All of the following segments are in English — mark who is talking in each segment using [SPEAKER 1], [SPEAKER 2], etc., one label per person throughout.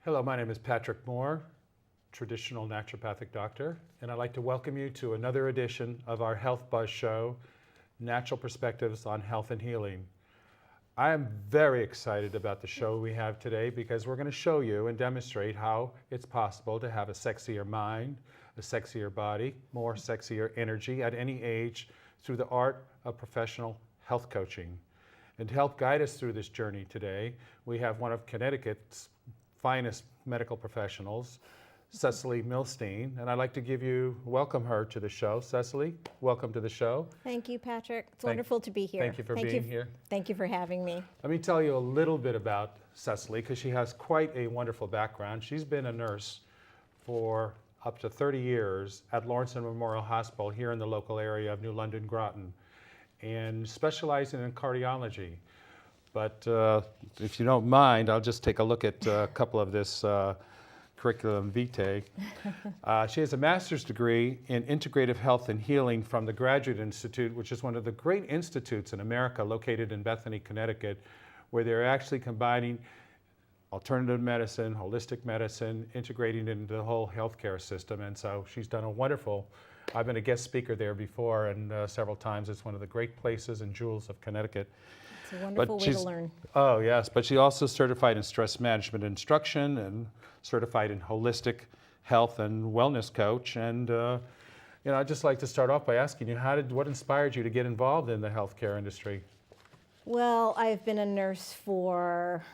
[SPEAKER 1] Hello, my name is Patrick Moore, traditional naturopathic doctor, and I'd like to welcome you to another edition of our Health Buzz show, Natural Perspectives on Health and Healing. I am very excited about the show we have today because we're going to show you and demonstrate how it's possible to have a sexier mind, a sexier body, more sexier energy at any age through the art of professional health coaching. And to help guide us through this journey today, we have one of Connecticut's finest medical professionals, Ceseli Milstein, and I'd like to welcome her to the show. Ceseli, welcome to the show.
[SPEAKER 2] Thank you, Patrick. It's wonderful to be here.
[SPEAKER 1] Thank you for being here.
[SPEAKER 2] Thank you for having me.
[SPEAKER 1] Let me tell you a little bit about Ceseli because she has quite a wonderful background. She's been a nurse for up to 30 years at Lawrence Memorial Hospital here in the local area of New London, Groton, and specializing in cardiology. But if you don't mind, I'll just take a look at a couple of this curriculum vitae. She has a master's degree in integrative health and healing from the Graduate Institute, which is one of the great institutes in America located in Bethany, Connecticut, where they're actually combining alternative medicine, holistic medicine, integrating it into the whole healthcare system. And so she's done a wonderful, I've been a guest speaker there before and several times. It's one of the great places and jewels of Connecticut.
[SPEAKER 2] It's a wonderful way to learn.
[SPEAKER 1] Oh, yes. But she's also certified in stress management instruction and certified in holistic health and wellness coach. And, I'd just like to start off by asking you, what inspired you to get involved in the healthcare industry?
[SPEAKER 2] Well, I've been a nurse for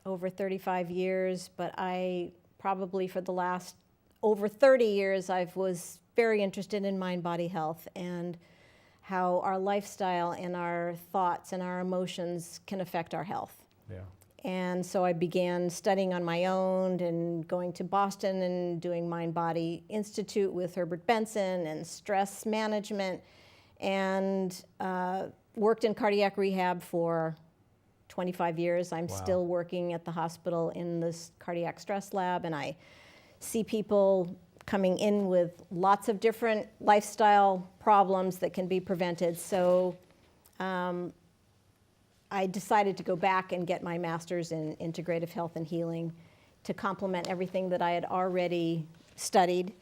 [SPEAKER 2] over 35 years, but I probably for the last over 30 years, I was very interested in mind-body health and how our lifestyle and our thoughts and our emotions can affect our health.
[SPEAKER 1] Yeah.
[SPEAKER 2] And so I began studying on my own and going to Boston and doing Mind Body Institute with Herbert Benson and stress management, and worked in cardiac rehab for 25 years. I'm still working at the hospital in this cardiac stress lab, and I see people coming in with lots of different lifestyle problems that can be prevented. So I decided to go back and get my master's in integrative health and healing to complement everything that I had already studied.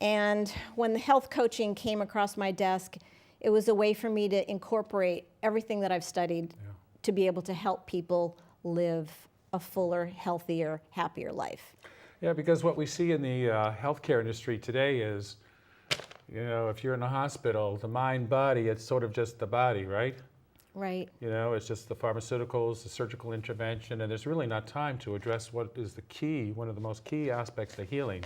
[SPEAKER 2] And when the health coaching came across my desk, it was a way for me to incorporate everything that I've studied to be able to help people live a fuller, healthier, happier life.
[SPEAKER 1] Yeah, because what we see in the healthcare industry today is, if you're in a hospital, the mind body, it's sort of just the body, right?
[SPEAKER 2] Right.
[SPEAKER 1] It's just the pharmaceuticals, the surgical intervention, and there's really not time to address what is one of the most key aspects to healing.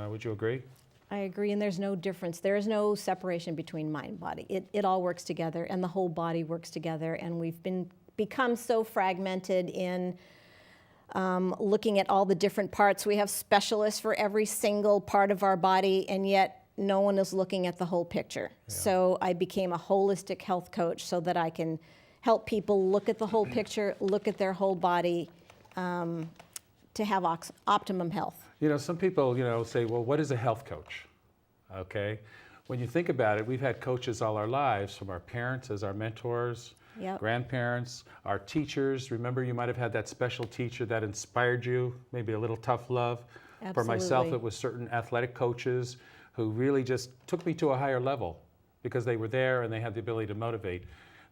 [SPEAKER 1] Would you agree?
[SPEAKER 2] I agree, and there's no difference. There is no separation between mind and body. It all works together, and the whole body works together, and we've become so fragmented in looking at all the different parts. We have specialists for every single part of our body, and yet no one is looking at the whole picture. Yeah. So I became a holistic health coach so that I can help people look at the whole picture, look at their whole body to have optimum health.
[SPEAKER 1] Some people, say, well, what is a health coach? Okay. When you think about it, we've had coaches all our lives, from our parents as our mentors, grandparents, our teachers. Remember, you might have had that special teacher that inspired you, maybe a little tough love.
[SPEAKER 2] Absolutely.
[SPEAKER 1] For myself, it was certain athletic coaches who really just took me to a higher level because they were there and they had the ability to motivate.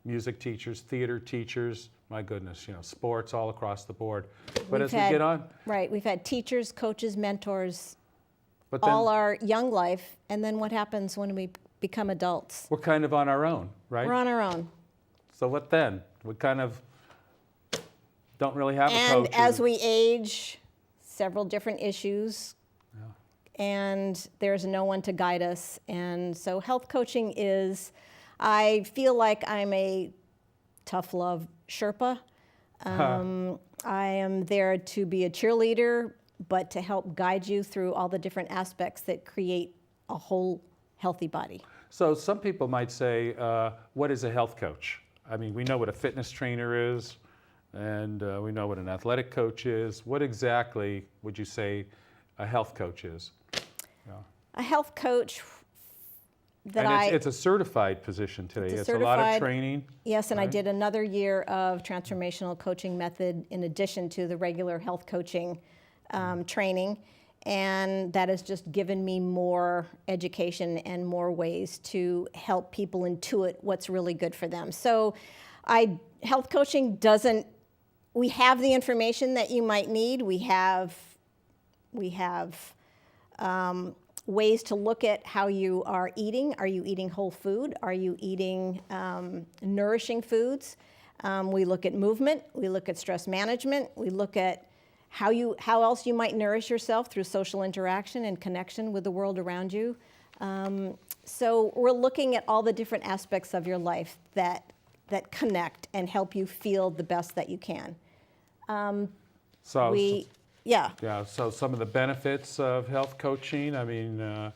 [SPEAKER 1] Music teachers, theater teachers, my goodness, sports all across the board. But we get on...
[SPEAKER 2] Right, we've had teachers, coaches, mentors, all our young life, and then what happens when we become adults?
[SPEAKER 1] We're kind of on our own, right?
[SPEAKER 2] We're on our own.
[SPEAKER 1] So what then? We kind of don't really have a coach.
[SPEAKER 2] And as we age, several different issues, and there's no one to guide us. And so health coaching I feel like I'm a tough love Sherpa. I am there to be a cheerleader, but to help guide you through all the different aspects that create a whole healthy body.
[SPEAKER 1] So some people might say, what is a health coach? I mean, we know what a fitness trainer is, and we know what an athletic coach is. What exactly would you say a health coach is?
[SPEAKER 2] A health coach that
[SPEAKER 1] And it's a certified position today. It's a lot of
[SPEAKER 2] certified-
[SPEAKER 1] training.
[SPEAKER 2] Yes, and I
[SPEAKER 1] right?
[SPEAKER 2] did another year of transformational coaching method in addition to the regular health coaching training. And that has just given me more education and more ways to help people intuit what's really good for them. So health coaching doesn't, we have the information that you might need. We have ways to look at how you are eating. Are you eating whole food? Are you eating nourishing foods? We look at movement. We look at stress management. We look at how else you might nourish yourself through social interaction and connection with the world around you. So we're looking at all the different aspects of your life that connect and help you feel the best that you can.
[SPEAKER 1] So
[SPEAKER 2] Yeah.
[SPEAKER 1] So some of the benefits of health coaching, I mean,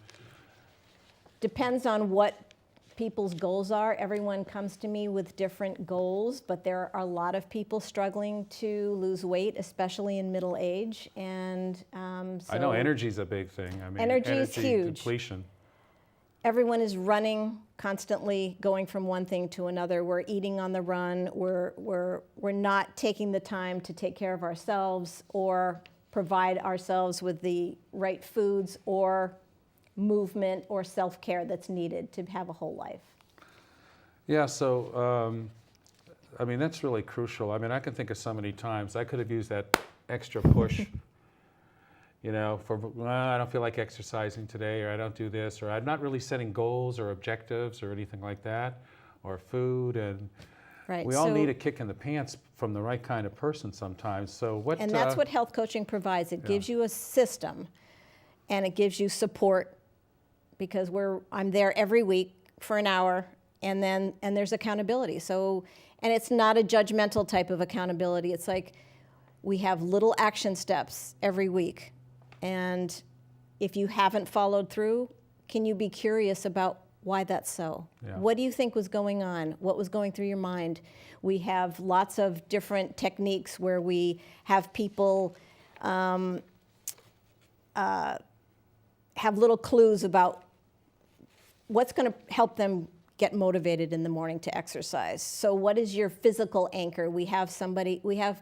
[SPEAKER 2] Depends on what people's goals are. Everyone comes to me with different goals, but there are a lot of people struggling to lose weight, especially in middle age. And
[SPEAKER 1] I know energy's a big thing. I mean,
[SPEAKER 2] Energy is huge.
[SPEAKER 1] depletion.
[SPEAKER 2] Everyone is running constantly, going from one thing to another. We're eating on the run. We're not taking the time to take care of ourselves or provide ourselves with the right foods or movement or self-care that's needed to have a whole life.
[SPEAKER 1] Yeah, so, I mean, that's really crucial. I mean, I can think of so many times I could have used that extra push, you know, I don't feel like exercising today, or I don't do this, or I'm not really setting goals or objectives or anything like that, or food. And
[SPEAKER 2] Right.
[SPEAKER 1] we all need a kick in the pants from the right kind of person sometimes. So
[SPEAKER 2] And that's what health coaching provides. It gives you a system, and it gives you support, because I'm there every week for an hour, and there's accountability. So, and it's not a judgmental type of accountability. It's like we have little action steps every week, and if you haven't followed through, can you be curious about why that's so?
[SPEAKER 1] Yeah.
[SPEAKER 2] What do you think was going on? What was going through your mind? We have lots of different techniques where we have people have little clues about what's going to help them get motivated in the morning to exercise. So what is your physical anchor? We have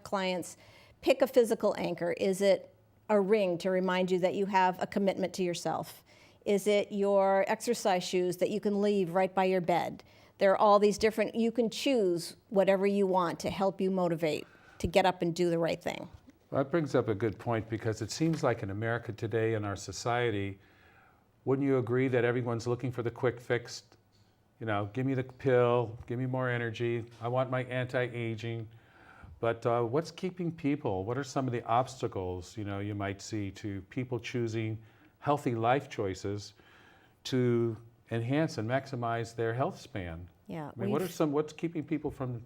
[SPEAKER 2] clients pick a physical anchor. Is it a ring to remind you that you have a commitment to yourself? Is it your exercise shoes that you can leave right by your bed? There are all these different, you can choose whatever you want to help you motivate to get up and do the right thing.
[SPEAKER 1] That brings up a good point, because it seems like in America today, in our society, wouldn't you agree that everyone's looking for the quick fix? You know, give me the pill, give me more energy, I want my anti-aging. But what's keeping people? What are some of the obstacles, you know, you might see to people choosing healthy life choices to enhance and maximize their health span?
[SPEAKER 2] Yeah,
[SPEAKER 1] I mean, what's keeping people from,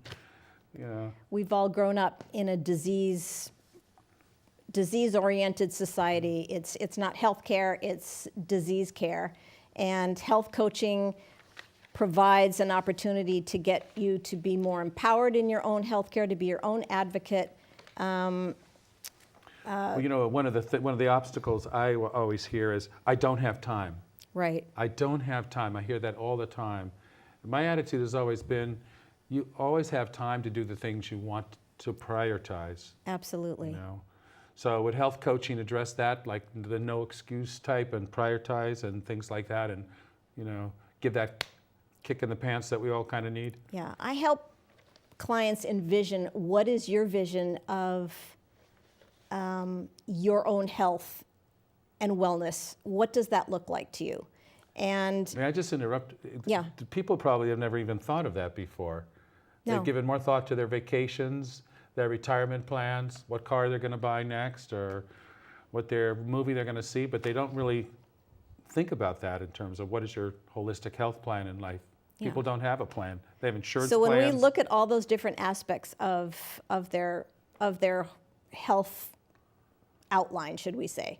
[SPEAKER 1] you know?
[SPEAKER 2] We've all grown up in a disease-oriented society. It's not healthcare, it's disease care. And health coaching provides an opportunity to get you to be more empowered in your own healthcare, to be your own advocate.
[SPEAKER 1] Well, you know, one of the obstacles I always hear is, I don't have time.
[SPEAKER 2] Right.
[SPEAKER 1] I don't have time. I hear that all the time. My attitude has always been, you always have time to do the things you want to prioritize.
[SPEAKER 2] Absolutely.
[SPEAKER 1] You know? So would health coaching address that, like the no excuse type, and prioritize and things like that, and, you know, give that kick in the pants that we all kind of need?
[SPEAKER 2] Yeah, I help clients envision, what is your vision of your own health and wellness? What does that look like to you? And
[SPEAKER 1] May I just interrupt?
[SPEAKER 2] Yeah.
[SPEAKER 1] People probably have never even thought of that before.
[SPEAKER 2] No.
[SPEAKER 1] They've given more thought to their vacations, their retirement plans, what car they're going to buy next, or what their movie they're going to see, but they don't really think about that in terms of what is your holistic health plan in life.
[SPEAKER 2] Yeah.
[SPEAKER 1] People don't have a plan. They have insurance
[SPEAKER 2] so when
[SPEAKER 1] plans.
[SPEAKER 2] we look at all those different aspects of their health outline, should we say,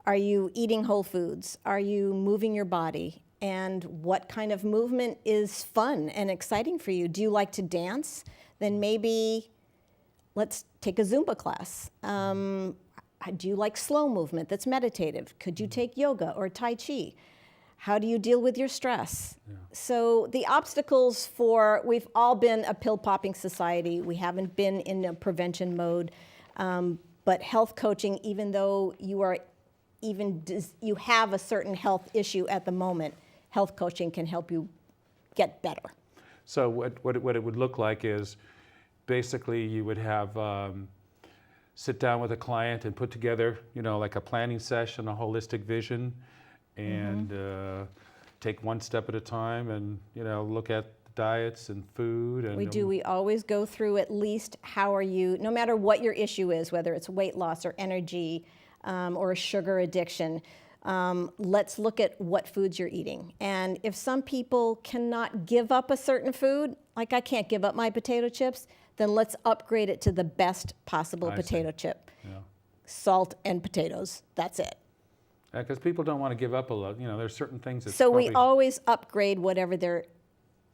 [SPEAKER 2] are you eating whole foods? Are you moving your body? And what kind of movement is fun and exciting for you? Do you like to dance? Then maybe let's take a Zumba class. Do you like slow movement that's meditative? Could you take yoga or Tai Chi? How do you deal with your stress?
[SPEAKER 1] Yeah.
[SPEAKER 2] So the obstacles we've all been a pill-popping society. We haven't been in a prevention mode. But health coaching, even though you have a certain health issue at the moment, health coaching can help you get better.
[SPEAKER 1] So what it would look like is basically you would have sit down with a client and put together, like a planning session, a holistic vision, and take one step at a time, and look at diets and food. And
[SPEAKER 2] We do. We always go through at least how are you, no matter what your issue is, whether it's weight loss or energy or a sugar addiction. Let's look at what foods you're eating. And if some people cannot give up a certain food, like I can't give up my potato chips, then let's upgrade it to the best possible potato chip.
[SPEAKER 1] Yeah.
[SPEAKER 2] Salt and potatoes, that's it.
[SPEAKER 1] Because people don't want to give up a lot. There's certain things that
[SPEAKER 2] So we always upgrade whatever they're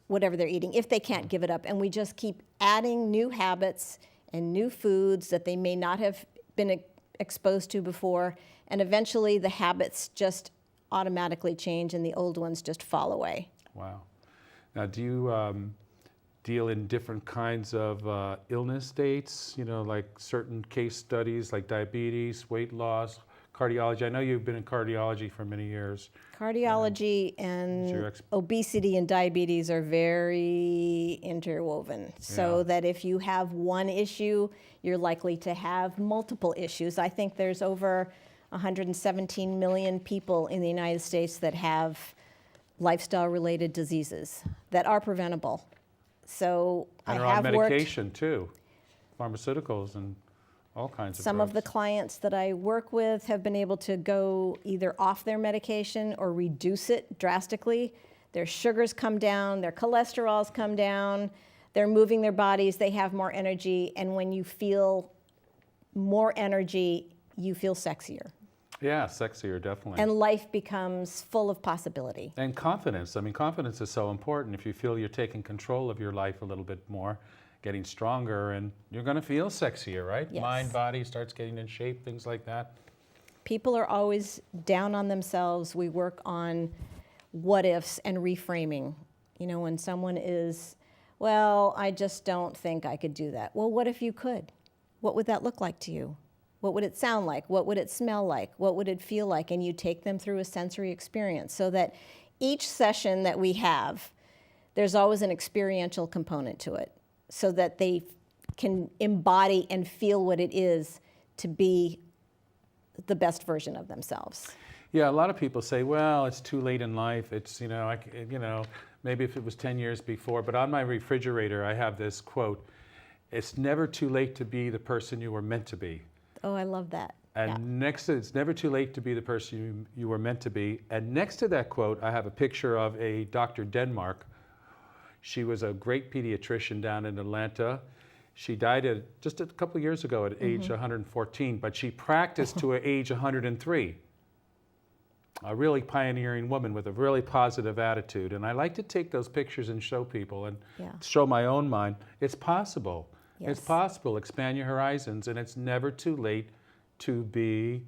[SPEAKER 2] eating if they can't give it up. And we just keep adding new habits and new foods that they may not have been exposed to before. And eventually the habits just automatically change and the old ones just fall away.
[SPEAKER 1] Wow. Now, do you deal in different kinds of illness states, like certain case studies like diabetes, weight loss, cardiology? I know you've been in cardiology for many years.
[SPEAKER 2] Cardiology and obesity and diabetes are very interwoven, so that if you have one issue, you're likely to have multiple issues. I think there's over 117 million people in the United States that have lifestyle-related diseases that are preventable. So
[SPEAKER 1] and
[SPEAKER 2] I have
[SPEAKER 1] on medication too, pharmaceuticals and all kinds of
[SPEAKER 2] Some
[SPEAKER 1] drugs.
[SPEAKER 2] of the clients that I work with have been able to go either off their medication or reduce it drastically. Their sugars come down, their cholesterols come down, they're moving their bodies, they have more energy, and when you feel more energy, you feel sexier.
[SPEAKER 1] Yeah, sexier, definitely.
[SPEAKER 2] And life becomes full of possibility.
[SPEAKER 1] And confidence. I mean, confidence is so important. If you feel you're taking control of your life a little bit more, getting stronger, and you're going to feel sexier, right?
[SPEAKER 2] Yes.
[SPEAKER 1] Mind, body starts getting in shape, things like that.
[SPEAKER 2] People are always down on themselves. We work on what ifs and reframing. When someone is, well, I just don't think I could do that. Well, what if you could? What would that look like to you? What would it sound like? What would it smell like? What would it feel like? And you take them through a sensory experience so that each session that we have, there's always an experiential component to it so that they can embody and feel what it is to be the best version of themselves.
[SPEAKER 1] Yeah, a lot of people say, well, it's too late in life. It's, maybe if it was 10 years before. But on my refrigerator, I have this quote, it's never too late to be the person you were meant to be.
[SPEAKER 2] Oh, I love that.
[SPEAKER 1] And next to it's never too late to be the person you were meant to be. And next to that quote, I have a picture of a Dr. Denmark. She was a great pediatrician down in Atlanta. She died just a couple of years ago at age 114, but she practiced to age 103. A really pioneering woman with a really positive attitude. And I like to take those pictures and show people and show my own mind. It's possible.
[SPEAKER 2] Yes.
[SPEAKER 1] It's possible. Expand your horizons, and it's never too late to be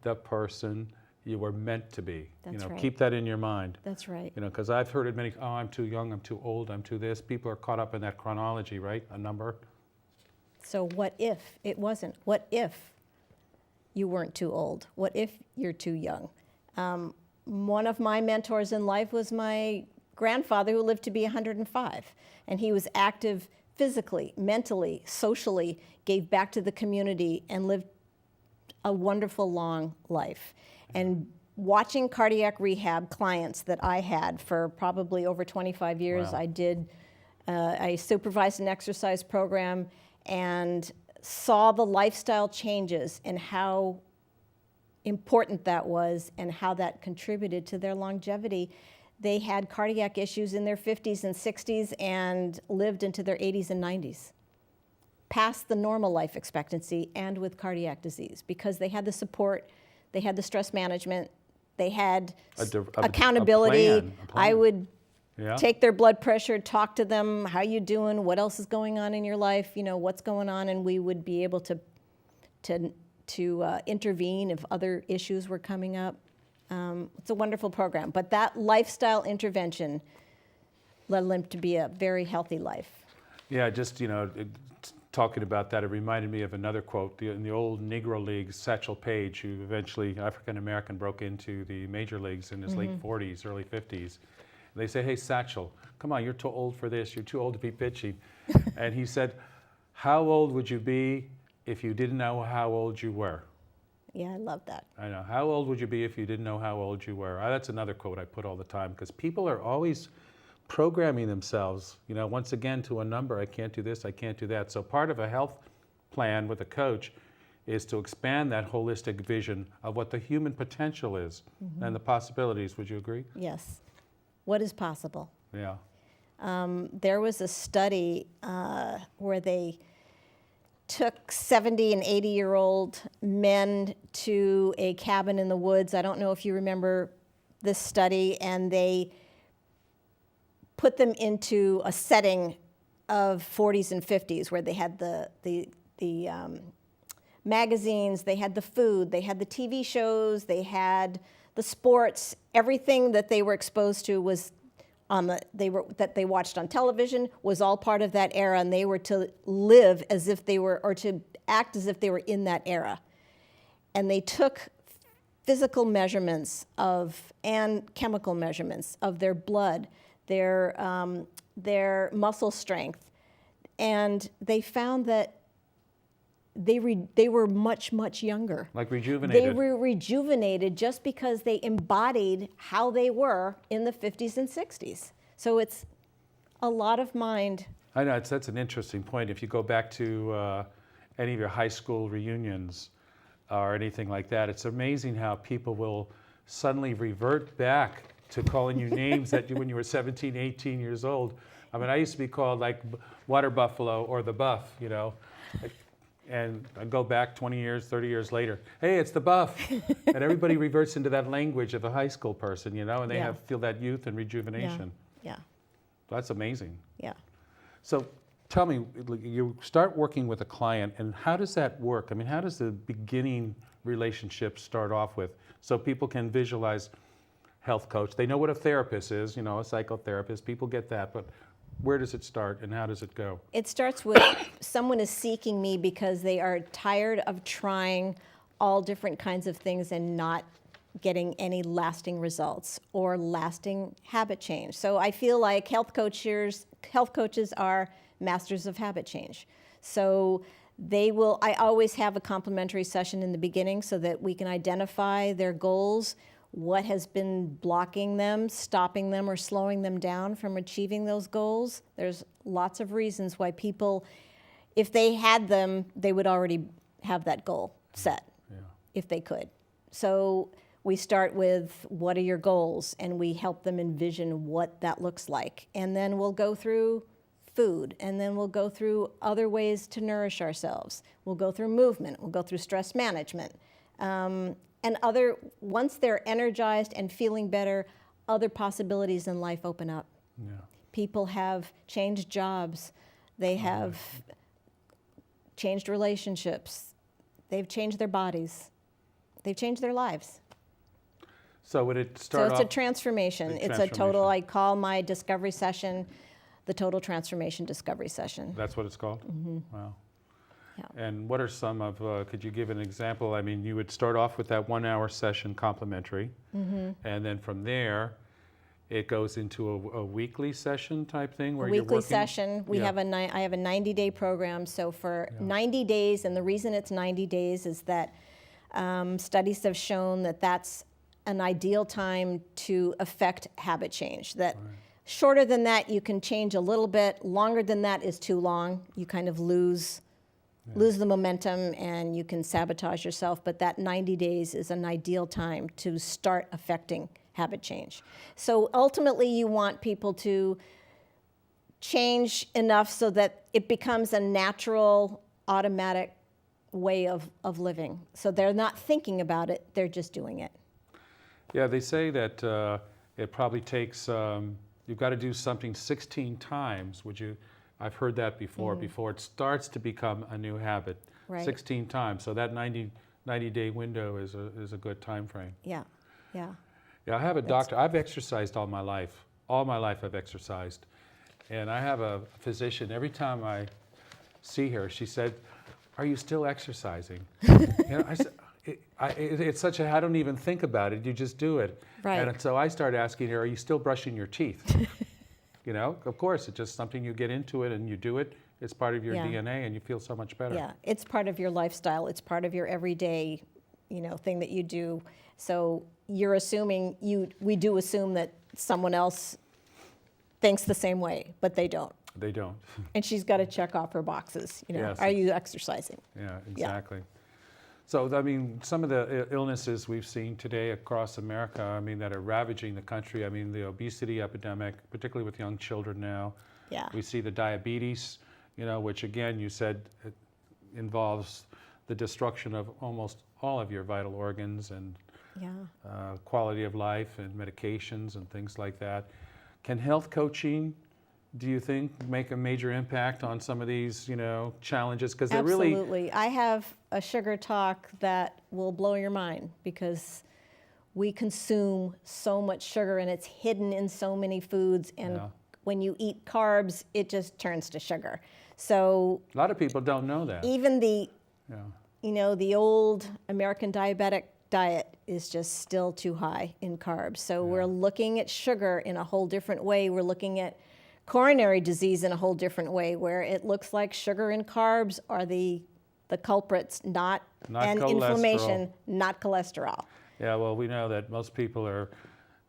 [SPEAKER 1] the person you were meant to be.
[SPEAKER 2] That's right.
[SPEAKER 1] Keep that in your mind.
[SPEAKER 2] That's right.
[SPEAKER 1] Because I've heard it I'm too young, I'm too old, I'm too this. People are caught up in that chronology, right? A number.
[SPEAKER 2] So what if it wasn't? What if you weren't too old? What if you're too young? One of my mentors in life was my grandfather, who lived to be 105, and he was active physically, mentally, socially, gave back to the community, and lived a wonderful long life. And watching cardiac rehab clients that I had for probably over 25 years,
[SPEAKER 1] Wow.
[SPEAKER 2] I supervised an exercise program and saw the lifestyle changes and how important that was and how that contributed to their longevity. They had cardiac issues in their 50s and 60s and lived into their 80s and 90s, past the normal life expectancy and with cardiac disease, because they had the support, they had the stress management, they had accountability.
[SPEAKER 1] A plan.
[SPEAKER 2] I would
[SPEAKER 1] Yeah.
[SPEAKER 2] take their blood pressure, talk to them, how you doing, what else is going on in your life, what's going on, and we would be able to intervene if other issues were coming up. It's a wonderful program. But that lifestyle intervention led them to be a very healthy life.
[SPEAKER 1] Yeah, just, talking about that, it reminded me of another quote. In the old Negro Leagues, Satchel Paige, who eventually, African-American, broke into the major leagues in his late 40s, early 50s. They say, hey, Satchel, come on, you're too old for this. You're too old to be pitching. And he said, how old would you be if you didn't know how old you were?
[SPEAKER 2] Yeah, I love that.
[SPEAKER 1] I know. How old would you be if you didn't know how old you were? That's another quote I put all the time, because people are always programming themselves, once again, to a number. I can't do this, I can't do that. So part of a health plan with a coach is to expand that holistic vision of what the human potential is and the possibilities. Would you agree?
[SPEAKER 2] Yes. What is possible?
[SPEAKER 1] Yeah.
[SPEAKER 2] There was a study where they took 70 and 80-year-old men to a cabin in the woods. I don't know if you remember this study, and they put them into a setting of 40s and 50s where they had the magazines, they had the food, they had the TV shows, they had the sports. Everything that they were exposed to was that they watched on television was all part of that era, and they were to live as if they were, or to act as if they were in that era. And they took physical measurements and chemical measurements of their blood, their muscle strength, and they found that they were much, much younger.
[SPEAKER 1] Like rejuvenated.
[SPEAKER 2] They were rejuvenated just because they embodied how they were in the 50s and 60s. So it's a lot of mind.
[SPEAKER 1] I know, that's an interesting point. If you go back to any of your high school reunions or anything like that, it's amazing how people will suddenly revert back to calling you names that when you were 17, 18 years old. I mean, I used to be called like Water Buffalo or the Buff, and I go back 20 years, 30 years later, hey, it's the Buff. And everybody reverts into that language of a high school person, and they feel that youth and rejuvenation.
[SPEAKER 2] Yeah.
[SPEAKER 1] That's amazing.
[SPEAKER 2] Yeah.
[SPEAKER 1] So tell me, you start working with a client, and how does that work? I mean, how does the beginning relationship start off with? So people can visualize health coach. They know what a therapist is, a psychotherapist. People get that, but where does it start and how does it go?
[SPEAKER 2] It starts with someone is seeking me because they are tired of trying all different kinds of things and not getting any lasting results or lasting habit change. So I feel like health coaches are masters of habit change. So I always have a complimentary session in the beginning so that we can identify their goals, what has been blocking them, stopping them, or slowing them down from achieving those goals. There's lots of reasons why people, if they had them, they would already have that goal set, if they could. So we start with, what are your goals? And we help them envision what that looks like. And then we'll go through food, and then we'll go through other ways to nourish ourselves. We'll go through movement, we'll go through stress management. And once they're energized and feeling better, other possibilities in life open up.
[SPEAKER 1] Yeah.
[SPEAKER 2] People have changed jobs. They have changed relationships. They've changed their bodies. They've changed their lives.
[SPEAKER 1] So would it start off?
[SPEAKER 2] So it's a transformation. It's a total, I call my discovery session the Total Transformation Discovery Session.
[SPEAKER 1] That's what it's called?
[SPEAKER 2] Mm-hmm.
[SPEAKER 1] Wow.
[SPEAKER 2] Yeah.
[SPEAKER 1] And what are some of, could you give an example? I mean, you would start off with that 1 hour session complimentary, and then from there, it goes into a weekly session type thing where you're working?
[SPEAKER 2] Weekly session. I have a 90-day program. So for 90 days, and the reason it's 90 days is that studies have shown that that's an ideal time to affect habit change. That shorter than that, you can change a little bit. Longer than that is too long. You kind of lose the momentum and you can sabotage yourself, but that 90 days is an ideal time to start affecting habit change. So ultimately you want people to change enough so that it becomes a natural, automatic way of living. So they're not thinking about it, they're just doing it.
[SPEAKER 1] Yeah, they say that it probably takes, you've got to do something 16 times. I've heard that before it starts to become a new habit.
[SPEAKER 2] Right.
[SPEAKER 1] 16 times. So that 90-day window is a good time frame.
[SPEAKER 2] Yeah. Yeah.
[SPEAKER 1] Yeah, I have a doctor. I've exercised all my life. All my life I've exercised. And I have a physician, every time I see her, she said, "Are you still exercising?" I said, it's such a, I don't even think about it, you just do it.
[SPEAKER 2] Right.
[SPEAKER 1] And so I started asking her, "Are you still brushing your teeth?" Of course, it's just something you get into it and you do it. It's part of your
[SPEAKER 2] Yeah.
[SPEAKER 1] DNA and you feel so much better.
[SPEAKER 2] Yeah, it's part of your lifestyle. It's part of your everyday, thing that you do. So you're assuming, we do assume that someone else thinks the same way, but they don't.
[SPEAKER 1] They don't.
[SPEAKER 2] And she's got to check off her boxes.
[SPEAKER 1] Yes.
[SPEAKER 2] Are you exercising?
[SPEAKER 1] Yeah, exactly. So, I mean, some of the illnesses we've seen today across America, I mean, that are ravaging the country, I mean, the obesity epidemic, particularly with young children now.
[SPEAKER 2] Yeah.
[SPEAKER 1] We see the diabetes, which again, you said it involves the destruction of almost all of your vital organs and
[SPEAKER 2] Yeah.
[SPEAKER 1] quality of life and medications and things like that. Can health coaching, do you think, make a major impact on some of these, challenges? Because they're really...
[SPEAKER 2] Absolutely. I have a sugar talk that will blow your mind because we consume so much sugar and it's hidden in so many foods. And
[SPEAKER 1] Yeah.
[SPEAKER 2] when you eat carbs, it just turns to sugar. So
[SPEAKER 1] A lot of people don't know that.
[SPEAKER 2] even the,
[SPEAKER 1] Yeah.
[SPEAKER 2] the old American diabetic diet is just still too high in carbs. So we're looking at sugar in a whole different way. We're looking at coronary disease in a whole different way, where it looks like sugar and carbs are the culprits,
[SPEAKER 1] Not
[SPEAKER 2] and
[SPEAKER 1] cholesterol.
[SPEAKER 2] inflammation, not cholesterol.
[SPEAKER 1] Yeah, well, we know that most people are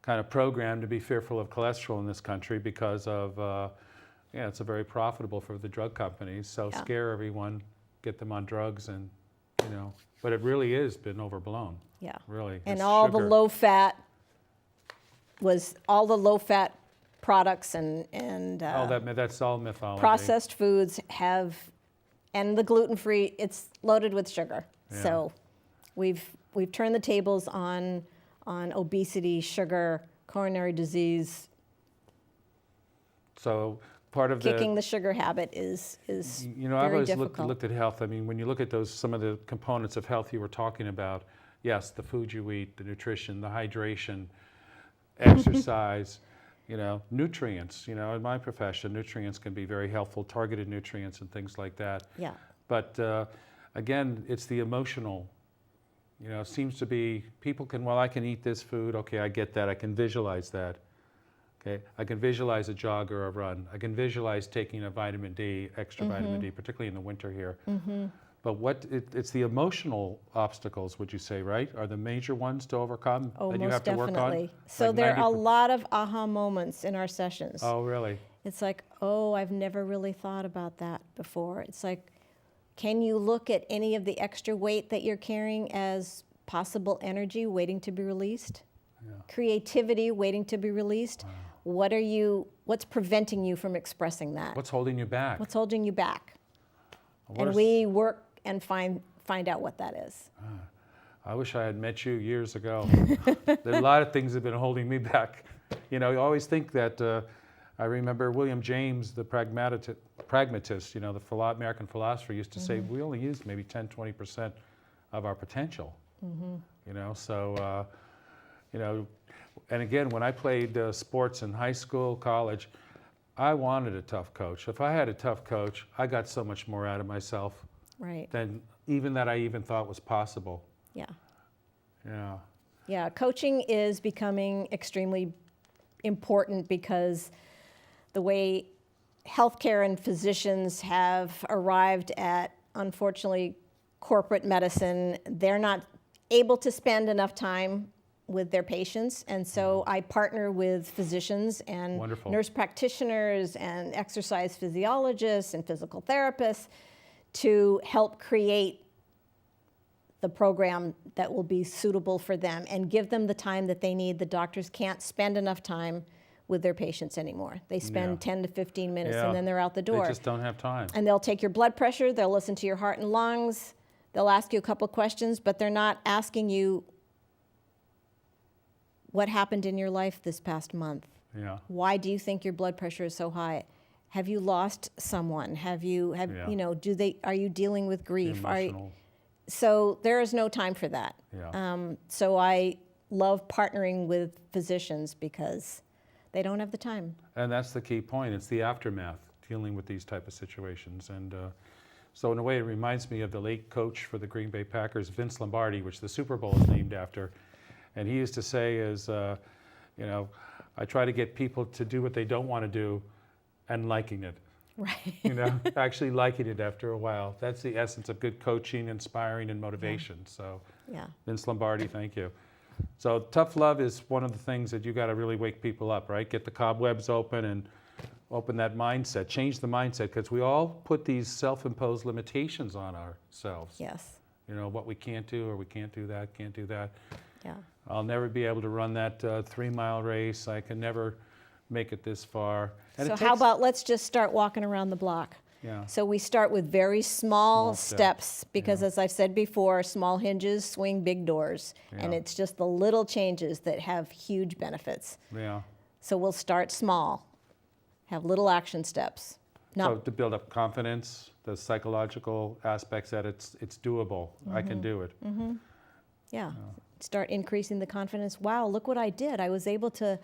[SPEAKER 1] kind of programmed to be fearful of cholesterol in this country because of, it's a very profitable for the drug companies. So
[SPEAKER 2] Yeah.
[SPEAKER 1] scare everyone, get them on drugs, and but it really is been overblown.
[SPEAKER 2] Yeah.
[SPEAKER 1] Really.
[SPEAKER 2] And
[SPEAKER 1] It's
[SPEAKER 2] all
[SPEAKER 1] sugar.
[SPEAKER 2] the low fat products and
[SPEAKER 1] that's all mythology.
[SPEAKER 2] processed foods and the gluten-free, it's loaded with sugar.
[SPEAKER 1] Yeah.
[SPEAKER 2] So we've turned the tables on obesity, sugar, coronary disease.
[SPEAKER 1] So part of
[SPEAKER 2] Kicking the sugar habit is
[SPEAKER 1] I've
[SPEAKER 2] very
[SPEAKER 1] always
[SPEAKER 2] difficult.
[SPEAKER 1] looked at health. I mean, when you look at some of the components of health you were talking about, yes, the food you eat, the nutrition, the hydration, exercise, nutrients. In my profession, nutrients can be very helpful, targeted nutrients and things like that.
[SPEAKER 2] Yeah.
[SPEAKER 1] But again, it's the emotional. It seems to be people can, well, I can eat this food. Okay, I get that. I can visualize that. Okay, I can visualize a jog or a run. I can visualize taking a vitamin D, extra vitamin D, particularly in the winter here. But it's the emotional obstacles, would you say, right, are the major ones to overcome
[SPEAKER 2] Oh,
[SPEAKER 1] that you
[SPEAKER 2] most
[SPEAKER 1] have to work
[SPEAKER 2] definitely.
[SPEAKER 1] on?
[SPEAKER 2] So
[SPEAKER 1] Like
[SPEAKER 2] there are a
[SPEAKER 1] 90%.
[SPEAKER 2] lot of aha moments in our sessions.
[SPEAKER 1] Oh, really?
[SPEAKER 2] It's like, oh, I've never really thought about that before. It's like, can you look at any of the extra weight that you're carrying as possible energy waiting to be released?
[SPEAKER 1] Yeah.
[SPEAKER 2] Creativity waiting to be released? What's preventing you from expressing that?
[SPEAKER 1] What's holding you back?
[SPEAKER 2] What's holding you back?
[SPEAKER 1] What
[SPEAKER 2] And
[SPEAKER 1] are
[SPEAKER 2] we work and find out what that is.
[SPEAKER 1] I wish I had met you years ago. There are a lot of things that have been holding me back. You always think that, I remember William James, the pragmatist, the American philosopher, used to say we only use maybe 10, 20% of our potential. So, and again, when I played sports in high school, college, I wanted a tough coach. If I had a tough coach, I got so much more out of myself
[SPEAKER 2] Right.
[SPEAKER 1] than even that I even thought was possible.
[SPEAKER 2] Yeah.
[SPEAKER 1] Yeah.
[SPEAKER 2] Yeah, coaching is becoming extremely important because the way healthcare and physicians have arrived at, unfortunately, corporate medicine, they're not able to spend enough time with their patients. And so I partner with physicians and
[SPEAKER 1] Wonderful.
[SPEAKER 2] nurse practitioners and exercise physiologists and physical therapists to help create the program that will be suitable for them and give them the time that they need. The doctors can't spend enough time with their patients anymore. They spend
[SPEAKER 1] Yeah.
[SPEAKER 2] 10 to 15 minutes
[SPEAKER 1] Yeah.
[SPEAKER 2] and then they're out the door.
[SPEAKER 1] They just don't have time.
[SPEAKER 2] And they'll take your blood pressure, they'll listen to your heart and lungs, they'll ask you a couple questions, but they're not asking you what happened in your life this past month.
[SPEAKER 1] Yeah.
[SPEAKER 2] Why do you think your blood pressure is so high? Have you lost someone?
[SPEAKER 1] Yeah.
[SPEAKER 2] Are you dealing with grief?
[SPEAKER 1] Emotional.
[SPEAKER 2] So there is no time for that.
[SPEAKER 1] Yeah.
[SPEAKER 2] So I love partnering with physicians because they don't have the time.
[SPEAKER 1] And that's the key point. It's the aftermath, dealing with these type of situations. And so in a way, it reminds me of the late coach for the Green Bay Packers, Vince Lombardi, which the Super Bowl is named after. And he used to say is, you know, I try to get people to do what they don't want to do and liking it.
[SPEAKER 2] Right.
[SPEAKER 1] You know, actually liking it after a while. That's the essence of good coaching, inspiring, and motivation. So
[SPEAKER 2] Yeah.
[SPEAKER 1] Vince Lombardi, thank you. So tough love is one of the things that you got to really wake people up, right? Get the cobwebs open and open that mindset, change the mindset, because we all put these self-imposed limitations on ourselves.
[SPEAKER 2] Yes.
[SPEAKER 1] You know, what we can't do, or we can't do that, can't do that.
[SPEAKER 2] Yeah.
[SPEAKER 1] I'll never be able to run that 3-mile race. I can never make it this far. And
[SPEAKER 2] So
[SPEAKER 1] it
[SPEAKER 2] how
[SPEAKER 1] takes-
[SPEAKER 2] about let's just start walking around the block?
[SPEAKER 1] Yeah.
[SPEAKER 2] So we start with very small
[SPEAKER 1] Small steps,
[SPEAKER 2] steps because,
[SPEAKER 1] yeah.
[SPEAKER 2] as I've said before, small hinges swing big doors. And
[SPEAKER 1] Yeah.
[SPEAKER 2] it's just the little changes that have huge benefits.
[SPEAKER 1] Yeah.
[SPEAKER 2] So we'll start small, have little action steps.
[SPEAKER 1] So
[SPEAKER 2] No,
[SPEAKER 1] to build up confidence, the psychological aspects that it's doable. I can do it.
[SPEAKER 2] yeah. Start increasing the confidence. Wow, look what I did. I was able to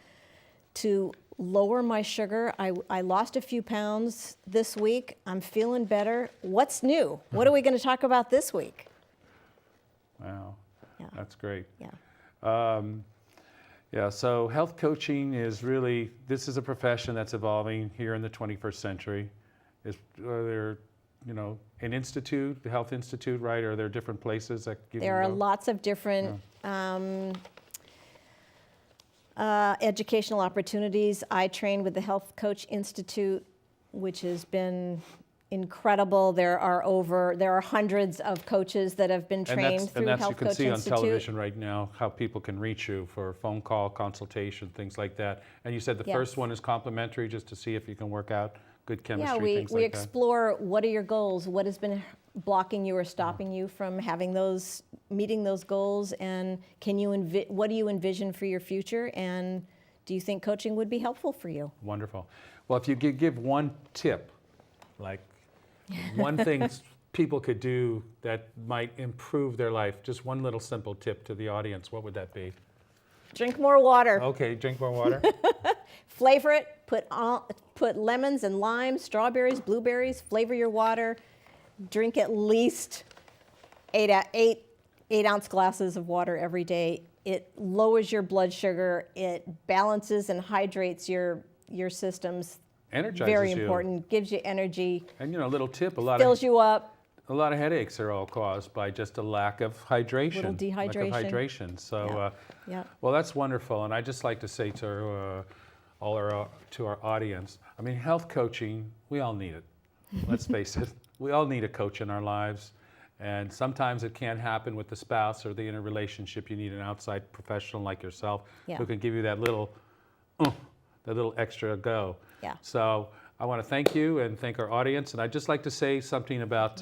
[SPEAKER 2] lower my sugar. I lost a few pounds this week. I'm feeling better. What's new? What are we going to talk about this week?
[SPEAKER 1] Wow.
[SPEAKER 2] Yeah.
[SPEAKER 1] That's great.
[SPEAKER 2] Yeah.
[SPEAKER 1] Yeah, so health coaching is really, this is a profession that's evolving here in the 21st century. Is there, you know, an institute, the Health Institute, right? Are there different places that you
[SPEAKER 2] There are
[SPEAKER 1] can go?
[SPEAKER 2] lots of different educational opportunities. I trained with the Health Coach Institute, which has been incredible. There are hundreds of coaches that have been trained through
[SPEAKER 1] and that's you
[SPEAKER 2] Health
[SPEAKER 1] can
[SPEAKER 2] Coach
[SPEAKER 1] see on
[SPEAKER 2] Institute.
[SPEAKER 1] television right now how people can reach you for phone call, consultation, things like that. And you said the
[SPEAKER 2] Yes.
[SPEAKER 1] first one is complimentary, just to see if you can work out good
[SPEAKER 2] Yeah,
[SPEAKER 1] chemistry,
[SPEAKER 2] we
[SPEAKER 1] things like that.
[SPEAKER 2] explore what are your goals, what has been blocking you or stopping you from having those, meeting those goals, and can you what do you envision for your future, and do you think coaching would be helpful for you?
[SPEAKER 1] Wonderful. Well, if you could give one tip, like one thing people could do that might improve their life, just one little simple tip to the audience, what would that be?
[SPEAKER 2] Drink more water.
[SPEAKER 1] Okay, drink more water.
[SPEAKER 2] Flavor it, put lemons and limes, strawberries, blueberries, flavor your water. Drink at least 8-ounce glasses of water every day. It lowers your blood sugar. It balances and hydrates your systems.
[SPEAKER 1] Energizes
[SPEAKER 2] Very
[SPEAKER 1] you.
[SPEAKER 2] important. Gives you energy.
[SPEAKER 1] And you know, a little tip, a lot
[SPEAKER 2] Fills you up.
[SPEAKER 1] of headaches are all caused by just a lack of hydration.
[SPEAKER 2] Little dehydration.
[SPEAKER 1] Lack of hydration. So,
[SPEAKER 2] Yeah.
[SPEAKER 1] well, that's wonderful. And I just like to say to our audience, I mean, health coaching, we all need it. Let's face it. We all need a coach in our lives. And sometimes it can't happen with the spouse or the interrelationship. You need an outside professional like yourself
[SPEAKER 2] Yeah.
[SPEAKER 1] who can give you that little extra go.
[SPEAKER 2] Yeah.
[SPEAKER 1] So I want to thank you and thank our audience. And I'd just like to say something about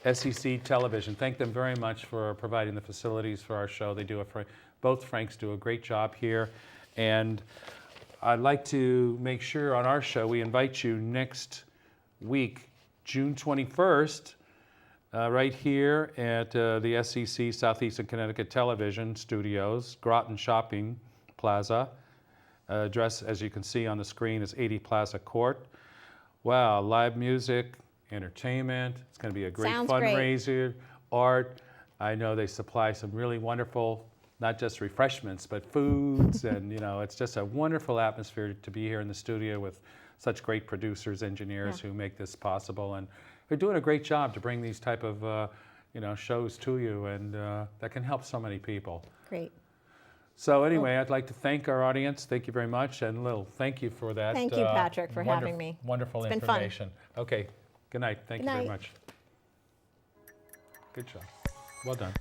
[SPEAKER 1] SEC Television. Thank them very much for providing the facilities for our show. They do both Franks do a great job here. And I'd like to make sure on our show we invite you next week, June 21st, right here at the SEC Southeastern Connecticut Television Studios, Groton Shopping Plaza. Address, as you can see on the screen, is 80 Plaza Court. Wow, live music, entertainment. It's going to be a great
[SPEAKER 2] Sounds great.
[SPEAKER 1] fundraiser, art. I know they supply some really wonderful, not just refreshments, but foods. And, you know, it's just a wonderful atmosphere to be here in the studio with such great producers, engineers who make this possible. And they're doing a great job to bring these type of, shows to you. And that can help so many people.
[SPEAKER 2] Great.
[SPEAKER 1] So anyway, I'd like to thank our audience. Thank you very much. And Lil, thank you for that.
[SPEAKER 2] Thank you, Patrick, for having me.
[SPEAKER 1] Wonderful
[SPEAKER 2] It's been fun.
[SPEAKER 1] information. Okay, good night. Thank
[SPEAKER 2] Good
[SPEAKER 1] you very
[SPEAKER 2] night.
[SPEAKER 1] much. Good job. Well done.